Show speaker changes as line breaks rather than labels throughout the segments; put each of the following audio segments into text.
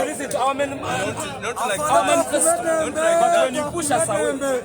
Listen to our men. Our manifesto. But when you push us away,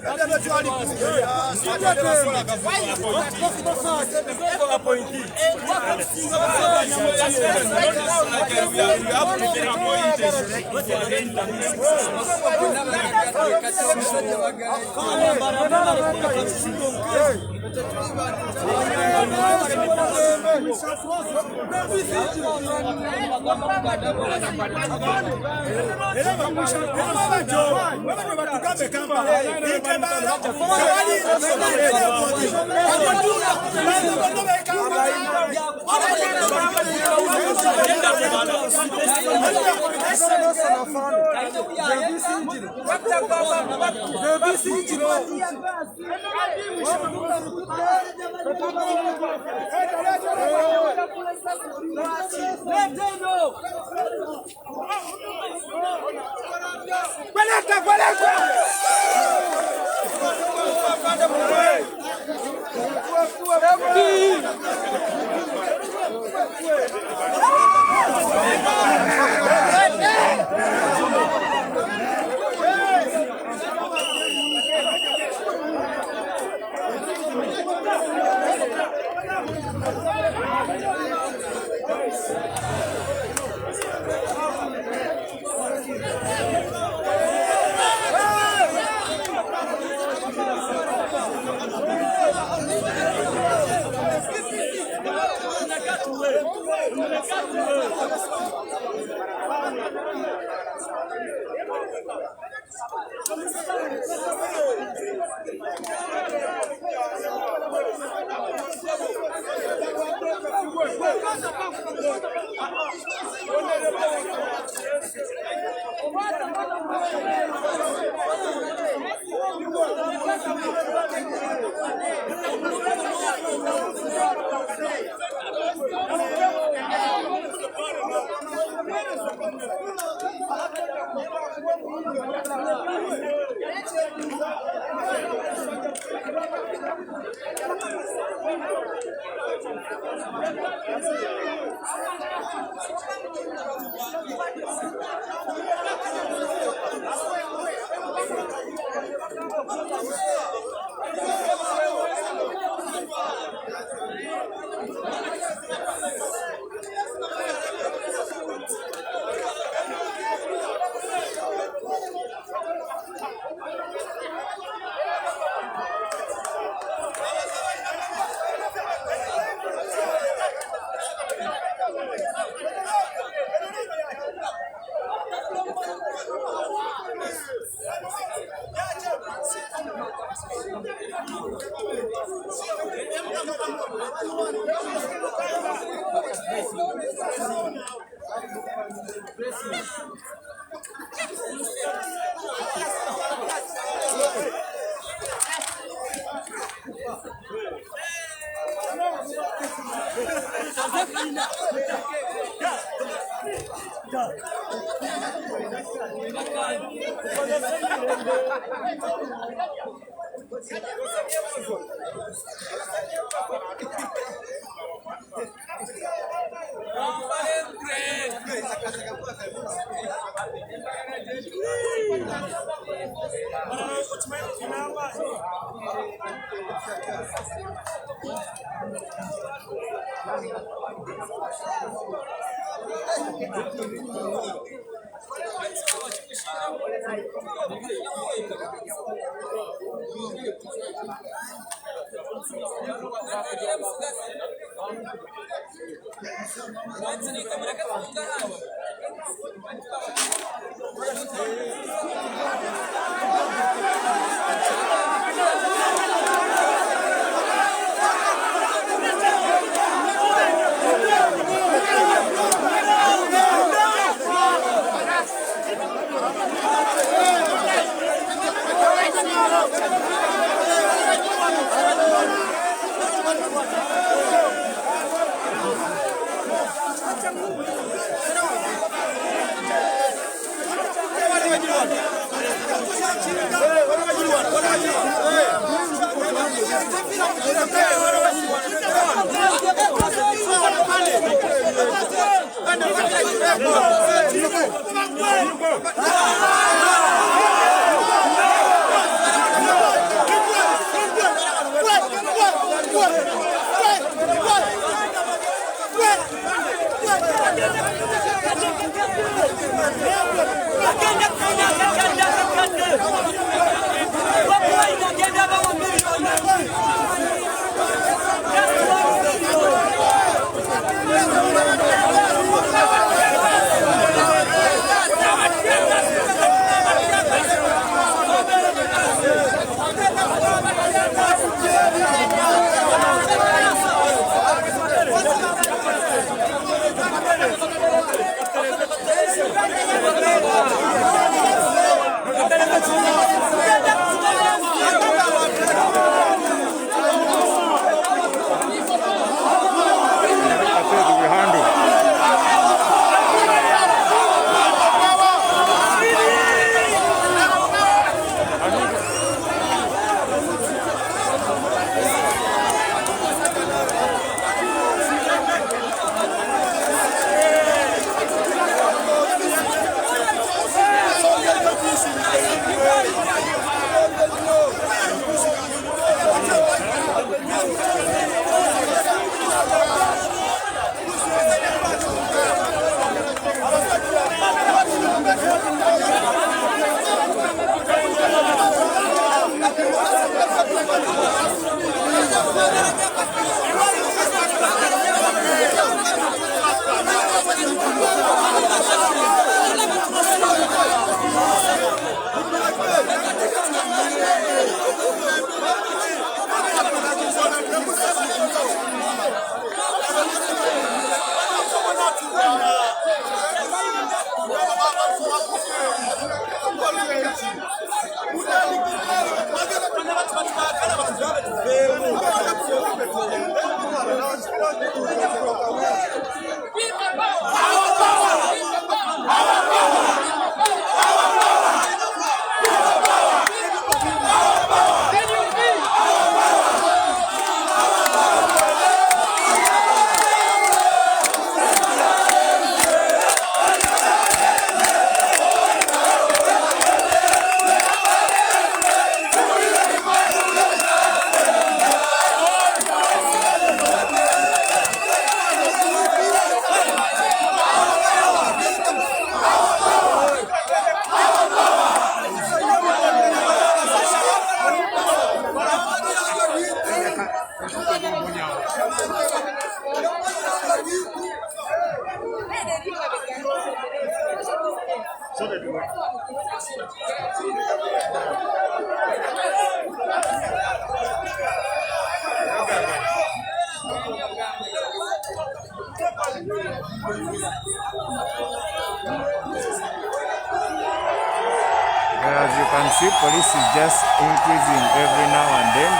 As you can see, police is just increasing every now and then.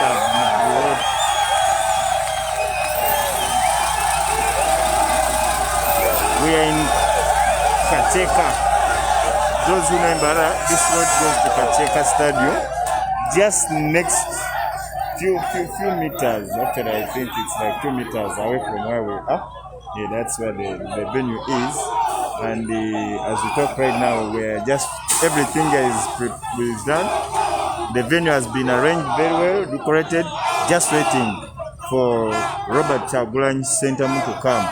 We are in Kateka. those who know Mbarara, this road goes to Kacheka Stadium. Just next few meters, actually I think it's like 2 meters away from where we are. Yeah, that's where the venue is. And as we talk right now, everything is done. The venue has been arranged very well, decorated, just waiting for Robert Kyagulanyi Ssentamu to come.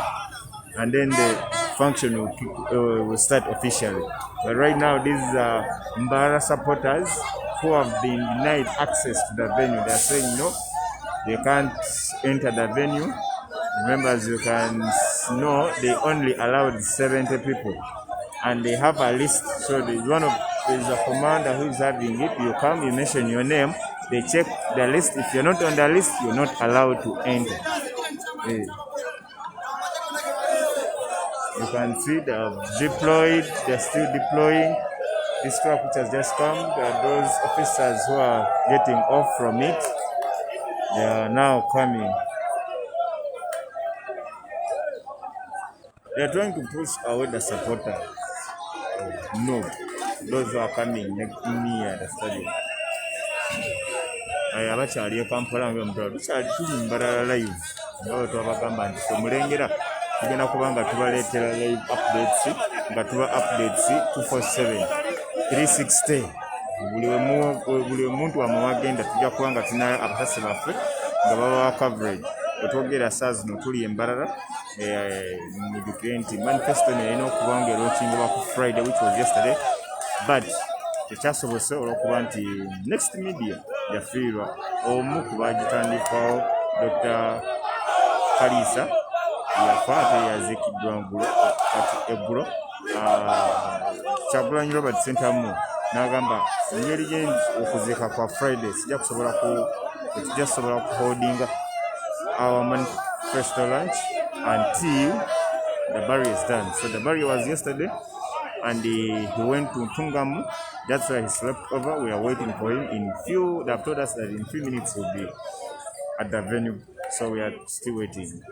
And then the function will start officially. But right now, these are Mbarara supporters who have been denied access to the venue. They are saying no, they can't enter the venue. Remember, as you can know, they only allowed 70 people. And they have a list. So there's a commander who is having it. You come, you mention your name, they check the list. If you're not on the list, you're not allowed to enter. Yeah. You can see they're deployed, they're still deploying. This truck which has just come, there are those officers who are getting off from it. They are now coming. They are trying to push away the supporters. No, those who are coming near the stadium. I have a Kampala tuli Mbarara live. Ngo twabagamba nti somulengera tugenda kubanga tubaleetera live updates nga tuba updates 247 360 buli muntu amwagenda tujja kubanga tuna abasasi baffe nga baba coverage otwogera saa zino tuli Mbarara mu different manifesto erina okubanga erookingibwa ku Friday which was yesterday, but tekyasobose olwokuba nti next media yafiirwa omu ku bagitandikawo Dr. Kalisa yafa ate yaziikiddwa eggulo. Kyagulanyi Robert Ssentamu n'agamba engeri gye okuziika kwa Friday tujja kusobola kuholdinga our manifesto lunch until the barrier is done. So the barrier was yesterday and he went to Tungamu. That's why he slept over. We are waiting for him they have told us that in few minutes he'll be at the venue. So we are still waiting.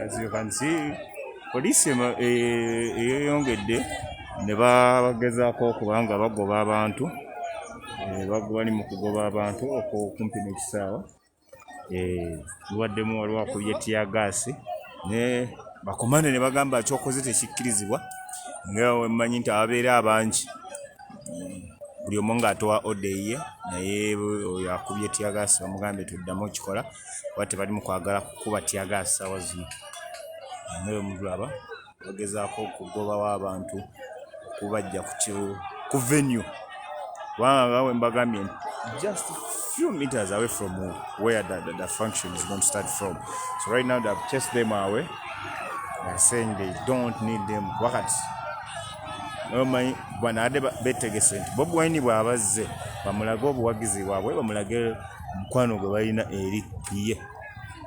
As you can see, police eyongedde ne bagezaako okuba nga bagoba abantu, bali mu kugoba abantu okumpi n'ekisaawa. Luwaddemu waliwo akubye tiyagaasi ne bakomande ne bagamba kyokoze tekikkirizibwa, nga wemanyi nti ababeera abangi buli omu ng'atowa ode ye, naye oyo akubye tiyagaasi bamugambye tuddamu okikola kuba tebali mu kwagala kukuba tiyagaasi saawa zino. Naye omulaba bagezaako okugobawo abantu okubajja ku venue, kubanga we mbagambye just few meters away from where the function is going to start from. So right now they've chased them away. They're saying they don't need them. Wakati bwana ade betegese nti Bobi Wine bw'abazze bamulage obuwagizi bwabwe, bamulage omukwano gwe balina eri ye,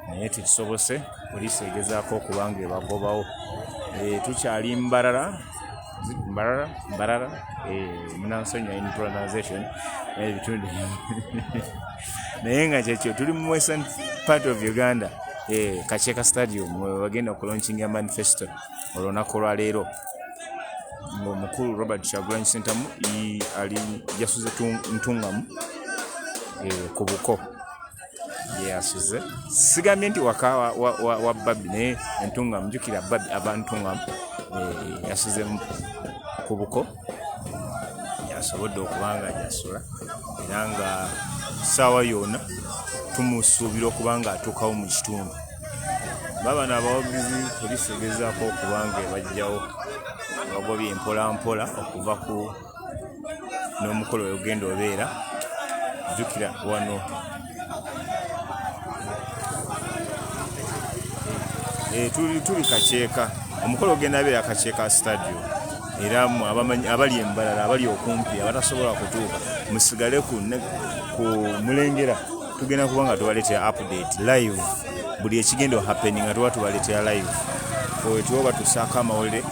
naye tekisobose. Poliisi egezaako okubanga ebagobawo. Tukyali Mbarara, munansonyiwa in pronunciation ebitundu naye nga kyekyo tuli mu western part of Uganda, Kacheeka Stadium we bagenda okulaunchinga manifesto olunaku olwaleero. Omukulu Robert Kyagulanyi Ssentamu yasuze Ntungamu ku buko, yasuze. Sigambye nti waka wa Babi naye Ntungamu, jjukira Babi aba Ntungamu, yasuze ku buko, yasobodde okubanga jasula, era nga ssaawa yonna tumusuubira okubanga atuukawo mu kitundu. Baba n'abawagizi poliisi egezaako okubanga ebajjawo bagobye mpola okuva ku n'omukolo we ogenda obeera. Jjukira wano tuli Kacheeka, omukolo ogenda abeera Kacheeka Stadium, era abali Embalala, abali okumpi, abatasobola kutuuka musigale ku Mulengera, tugenda kuba nga tubaleetera update live, buli ekigenda happening nga tuba tubaleetera live. Tuba batusaako amawulire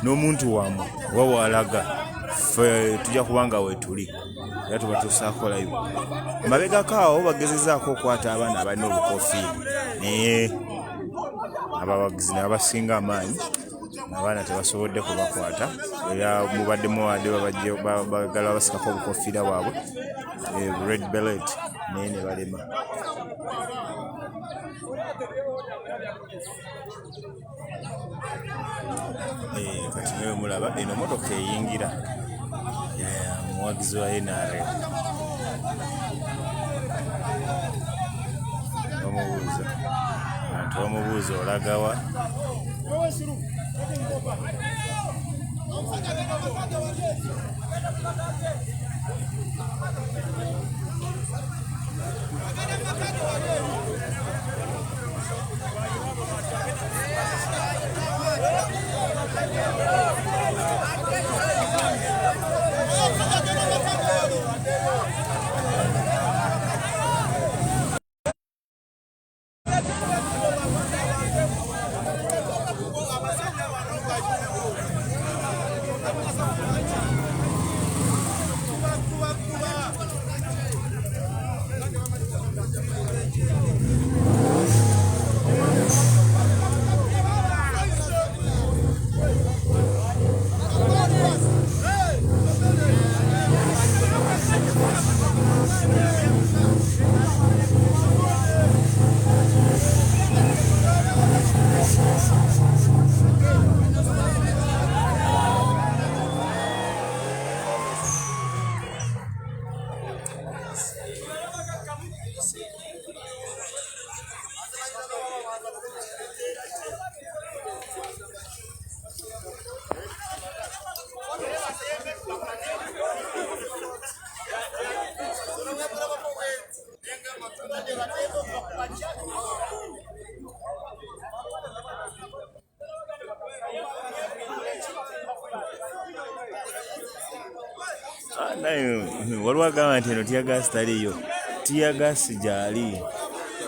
n'omuntu wammwe oba walaga, ffe tujja kuba nga weetuli era tuba tusaako live. Mabegako awo bagezezaako okwata abaana abalina obukofiira, naye abawagizi ne babasinga amaanyi, abaana tebasobodde kubakwata, era mubaddemu wadde bagala basikako obukofiira bwabwe red beret, naye ne balema. Kati naye mulaba eno motoka eyingira omuwagizi wa NRM, bamubuuza olagawa. naye waliwo agamba nti eno tiyagasi taliyo. Tiyagasi gyali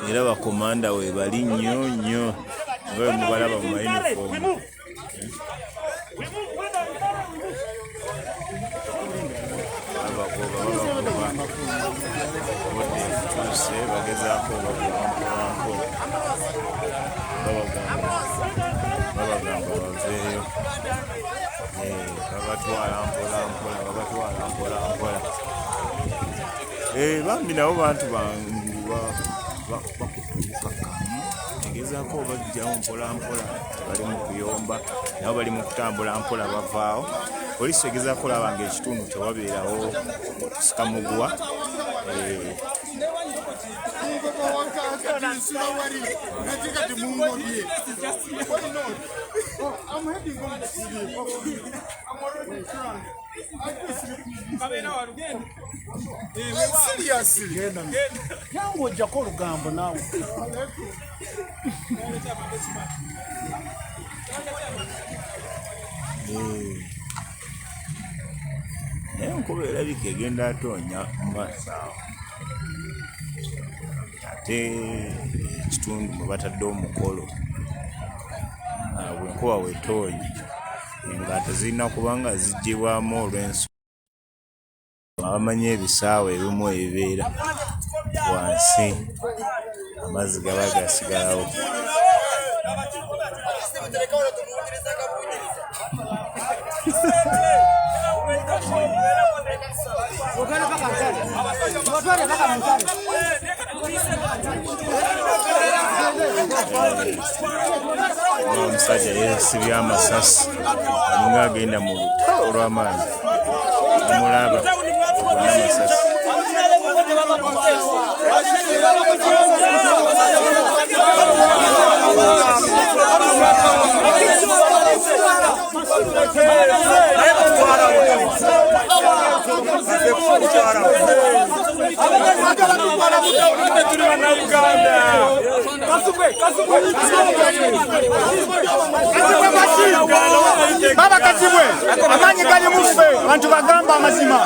era bakomanda we bali nnyo nnyo nga mubalaba mu mayinifoomu. Tuuse bagezaako babagamba baveeyo. Babatwala mpola mpola. Bambi nabo bantu bagezaako bajjawo mpola bali mu kuyomba nabo bali mu kutambula mpola bavaawo. Poliisi egezaako olaba ng'ekitundu tewabeerawo sikamugwa.
Yangu ojjako olugambo naawe.
Naye enkuba erabika egenda atoonya mu maaso awo. Ate ekitundu mwe batadde omukolo bwenkuba wetoonye engato zirina kuba nga ziggyibwamu olw'ensuwa. Abamanyi ebisaawe ebimu ebibeera wansi amazzi gaba gasigalawo. Omusajja yeesibye amasasi alinga agenda mu lutalo olw'amaanyi. Omulaba n'amasasi.
Baba Kazibwe, amanyi gali muffe, bantu bagamba amazima.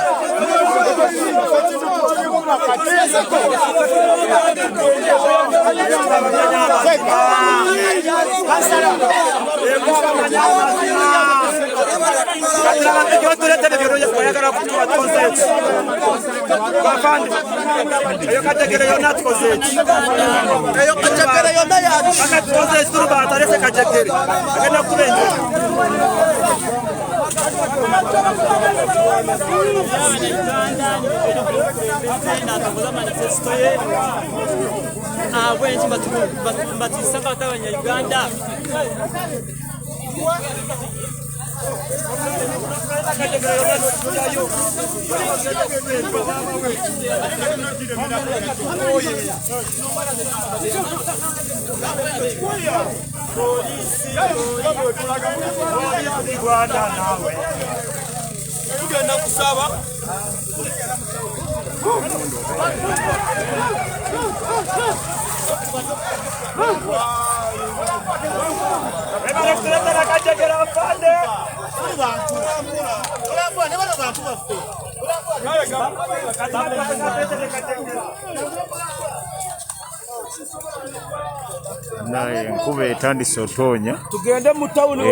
Enkuba etandise otoonya.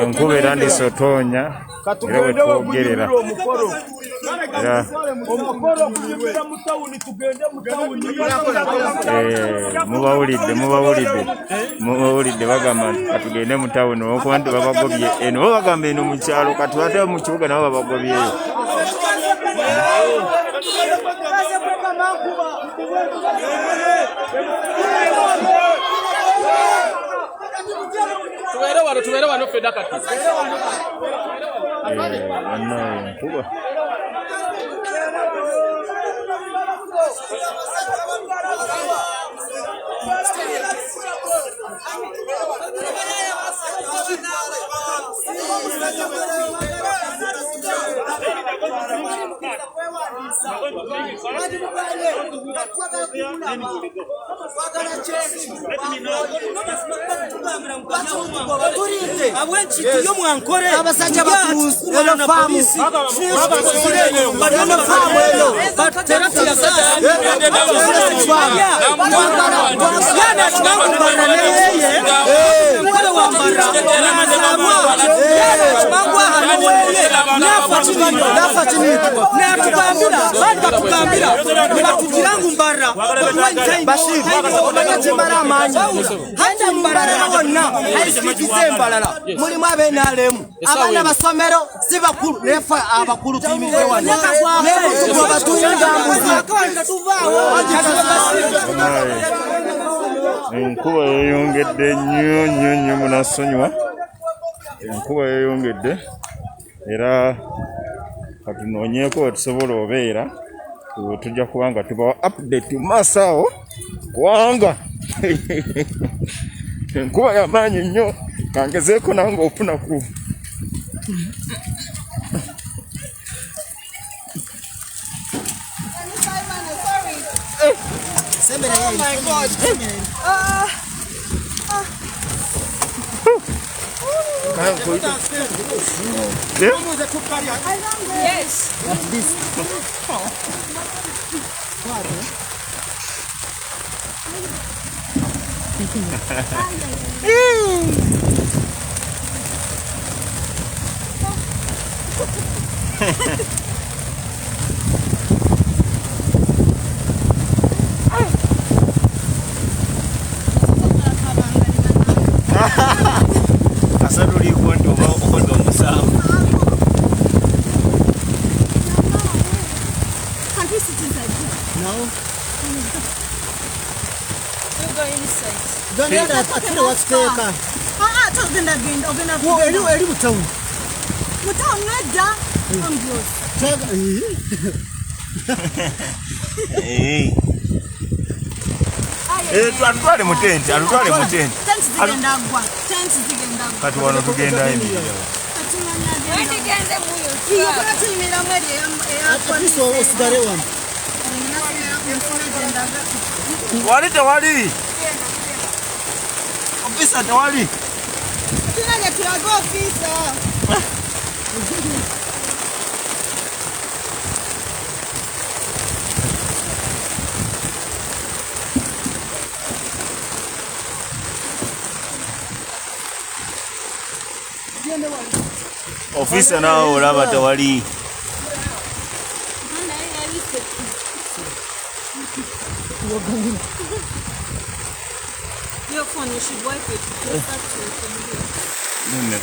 Enkuba etandise otoonya. Era bwe twogerera. Mubawulidde bagamba nti katugende mu tawuni olwokuba nti babagobye eno. Bo bagamba eno mu kyalo kati ate mu kibuga nabo babagobyeyo.
Tubeere wano fedda kati.
Enkuba
abasajja batuuse eno faamu eno faamu eno twagala neyeye mukole wambara kimangwa hano weye nafa kinitwa natugambira bali batugambira nebatugira ngu mbara omanya kyembala amaanyi hati mbalala wonna haisikize embalala mulimu abenaalemu abaana basomero si bakulu nefe abakulu tuyimire wano nebutugo batuyinga mbuzi
enkuba yeyongedde nnyo munasonyiwa enkuba yeyongedde era katunoonyeeko wetusobola obeera tujja kuba nga tubawa update mu maaso awo kubanga enkuba y'amaanyi nnyo kangezeeko nange ofuna ku
Yes.
What's this?
Asadu likuonti okodo omusanvu.
Can't we sit inside?
No.
You go inside.
Don't let that actually what's take.
Talking again.
Wo eri mu town.
Mutown nedda. I'm close.
Atutwale mu tenti, atutwale mu tenti.
Tents zigenda gwa.
Kati wano tugenda emiriro.
Wetigende muyo. Iyo kuna tuyimira mweri
Ati so osigare wano.
Wali tewali. Ofisa tewali.
Tunanya tulaga ofisa.
Ofisa nao olaba tewali.
Your phone, you should wipe it.
Nne